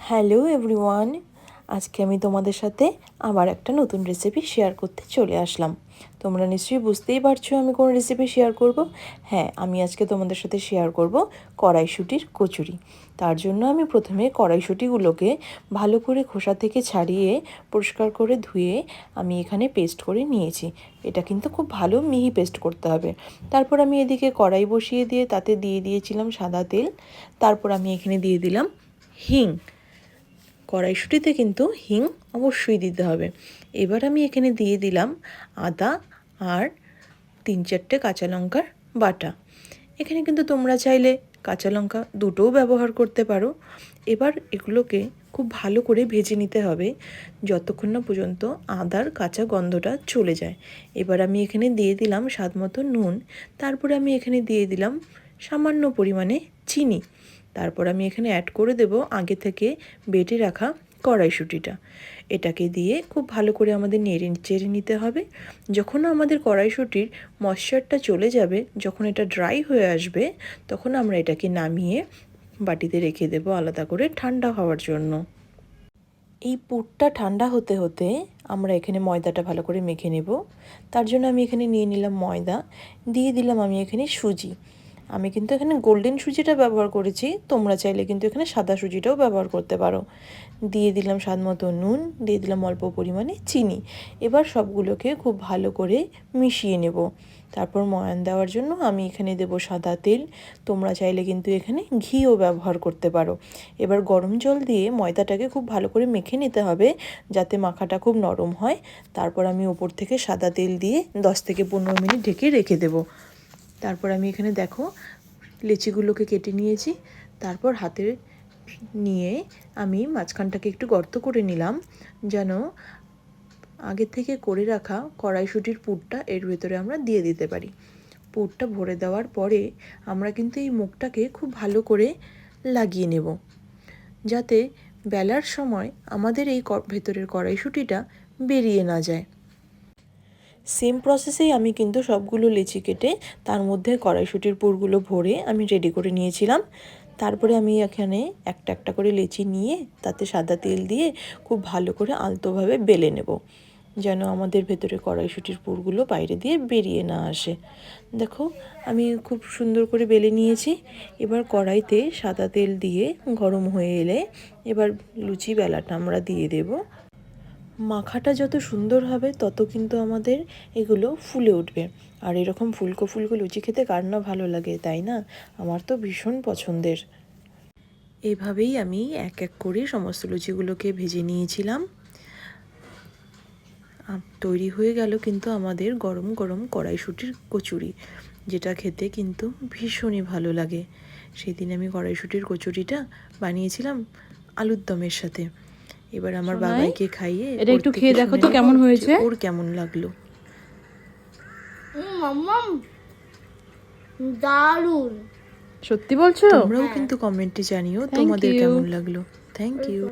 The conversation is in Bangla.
হ্যালো এভরিওয়ান, আজকে আমি তোমাদের সাথে আবার একটা নতুন রেসিপি শেয়ার করতে চলে আসলাম। তোমরা নিশ্চয়ই বুঝতেই পারছো আমি কোন রেসিপি শেয়ার করব। হ্যাঁ, আমি আজকে তোমাদের সাথে শেয়ার করব কড়াইশুঁটির কচুরি। তার জন্য আমি প্রথমে কড়াইশুঁটিগুলোকে ভালো করে খোসা থেকে ছাড়িয়ে পরিষ্কার করে ধুয়ে আমি এখানে পেস্ট করে নিয়েছি। এটা কিন্তু খুব ভালো মিহি পেস্ট করতে হবে। তারপর আমি এদিকে কড়াই বসিয়ে দিয়ে তাতে দিয়ে দিয়েছিলাম সাদা তেল। তারপর আমি এখানে দিয়ে দিলাম হিং। কড়াইশুঁটিতে কিন্তু হিং অবশ্যই দিতে হবে। এবার আমি এখানে দিয়ে দিলাম আদা আর 3-4টে কাঁচা লঙ্কার বাটা। এখানে কিন্তু তোমরা চাইলে কাঁচা লঙ্কা দুটোও ব্যবহার করতে পারো। এবার এগুলোকে খুব ভালো করে ভেজে নিতে হবে যতক্ষণ না পর্যন্ত আদার কাঁচা গন্ধটা চলে যায়। এবার আমি এখানে দিয়ে দিলাম স্বাদ মতো নুন। তারপরে আমি এখানে দিয়ে দিলাম সামান্য পরিমাণে চিনি। তারপর আমি এখানে অ্যাড করে দেব আগে থেকে বেটে রাখা কড়াইশুঁটিটা। এটাকে দিয়ে খুব ভালো করে আমাদের নেড়ে চেড়ে নিতে হবে। যখন আমাদের কড়াইশুঁটির ময়েশ্চারটা চলে যাবে, যখন এটা ড্রাই হয়ে আসবে, তখন আমরা এটাকে নামিয়ে বাটিতে রেখে দেব আলাদা করে ঠান্ডা হওয়ার জন্য। এই পুরটা ঠান্ডা হতে হতে আমরা এখানে ময়দাটা ভালো করে মেখে নেব। তার জন্য আমি এখানে নিয়ে নিলাম ময়দা, দিয়ে দিলাম আমি এখানে সুজি। আমি কিন্তু এখানে গোল্ডেন সুজিটা ব্যবহার করেছি, তোমরা চাইলে কিন্তু এখানে সাদা সুজিটাও ব্যবহার করতে পারো। দিয়ে দিলাম স্বাদ মতো নুন, দিয়ে দিলাম অল্প পরিমাণে চিনি। এবার সবগুলোকে খুব ভালো করে মিশিয়ে নেব। তারপর ময়ান দেওয়ার জন্য আমি এখানে দেব সাদা তেল। তোমরা চাইলে কিন্তু এখানে ঘিও ব্যবহার করতে পারো। এবার গরম জল দিয়ে ময়দাটাকে খুব ভালো করে মেখে নিতে হবে যাতে মাখাটা খুব নরম হয়। তারপর আমি ওপর থেকে সাদা তেল দিয়ে 10 থেকে 15 মিনিট ঢেকে রেখে দেব। তারপর আমি এখানে দেখো লেচিগুলোকে কেটে নিয়েছি। তারপর হাতে নিয়ে আমি মাঝখানটাকে একটু গর্ত করে নিলাম যেন আগে থেকে করে রাখা কড়াইশুঁটির পুরটা এর ভেতরে আমরা দিয়ে দিতে পারি। পুরটা ভরে দেওয়ার পরে আমরা কিন্তু এই মুখটাকে খুব ভালো করে লাগিয়ে নেব যাতে বেলার সময় আমাদের এই ভেতরের কড়াইশুঁটিটা বেরিয়ে না যায়। সেম প্রসেসেই আমি কিন্তু সবগুলো লেচি কেটে তার মধ্যে কড়াইশুঁটির পুরগুলো ভরে আমি রেডি করে নিয়েছিলাম। তারপরে আমি এখানে একটা একটা করে লেচি নিয়ে তাতে সাদা তেল দিয়ে খুব ভালো করে আলতোভাবে বেলে নেব যেন আমাদের ভেতরে কড়াইশুঁটির পুরগুলো বাইরে দিয়ে বেরিয়ে না আসে। দেখো আমি খুব সুন্দর করে বেলে নিয়েছি। এবার কড়াইতে সাদা তেল দিয়ে গরম হয়ে এলে এবার লুচি বেলাটা আমরা দিয়ে দেব। মাখাটা যত সুন্দর হবে তত কিন্তু আমাদের এগুলো ফুলে উঠবে। আর এরকম ফুলকো ফুলকো লুচি খেতে কার না ভালো লাগে, তাই না? আমার তো ভীষণ পছন্দের। এইভাবেই আমি এক এক করে সমস্ত লুচিগুলোকে ভেজে নিয়েছিলাম। তৈরি হয়ে গেল কিন্তু আমাদের গরম গরম কড়াইশুঁটির কচুরি, যেটা খেতে কিন্তু ভীষণই ভালো লাগে। সেদিন আমি কড়াইশুঁটির কচুরিটা বানিয়েছিলাম আলুর দমের সাথে। এবার আমার বাবাইকে খাইয়ে এটা একটু খেয়ে দেখো তো কেমন হয়েছে, ওর কেমন লাগলো। দারুণ। সত্যি বলছো? তোমরাও কিন্তু কমেন্টে জানিও তোমাদের কেমন লাগলো। Thank you.